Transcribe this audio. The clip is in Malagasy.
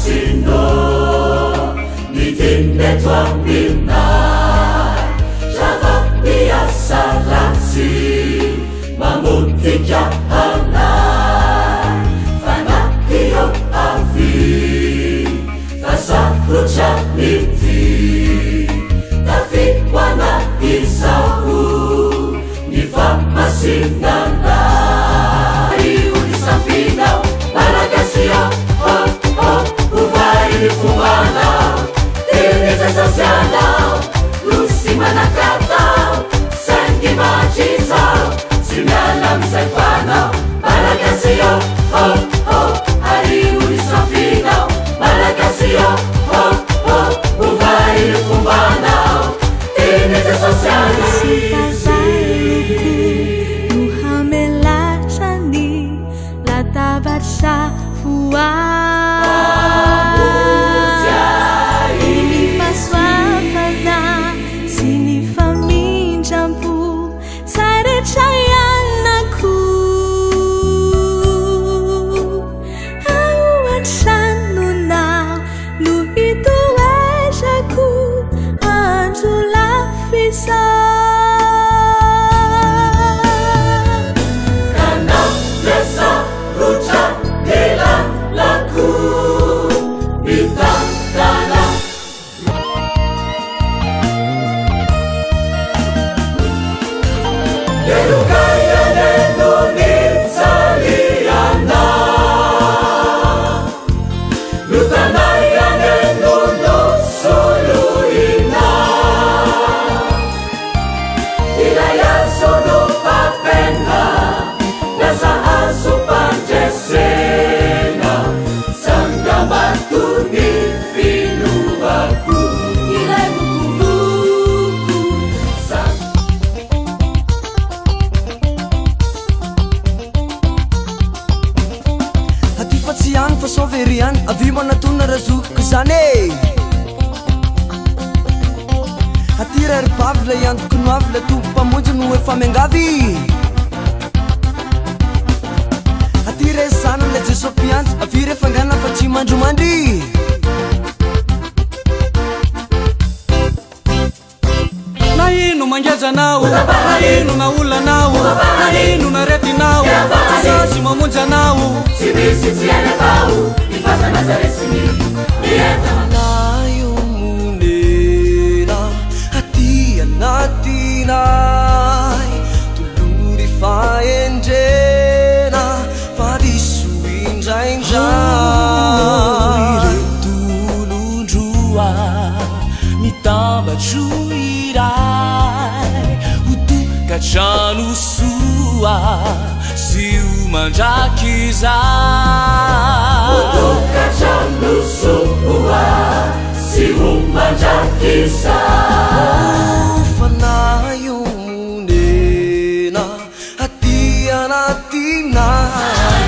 masino nitindetwambinay zava-piasalatsy mamotika anay fanahio avy fasahotranyty tafihoana izaho ny famasinanay onisamfinao malagasio uvai fumbanao teneza sosialao lusi manakatao sangi machisao simialamizay fanao malagasio ari onisamfinao malagasio uvai fumbanao teneza sosialao Ini faswafana sini faminjampu sare chayanaku awan shanuna luhitu wajaku anjula fisa Fasoverian avi manatuna razuko zane hatira ripavy la iantoko no avy la tompo mpamonjy no efa miangavy hatira esana la jesopy-antso avy refa angana fa tsy mandromandry na ino mangezanao na ino na olanao na ino na retinao sasy mamonjy anao tsy misy tsy anavao ny fasanazaretsiny nayo monena aty anatinay tolory faendrena fa diso indraindray retolondroa mitambatro iray hotokatrano soa sy o mandraky zay hotokatrano soa sy o mandraky zay fanayo monena aty anatinay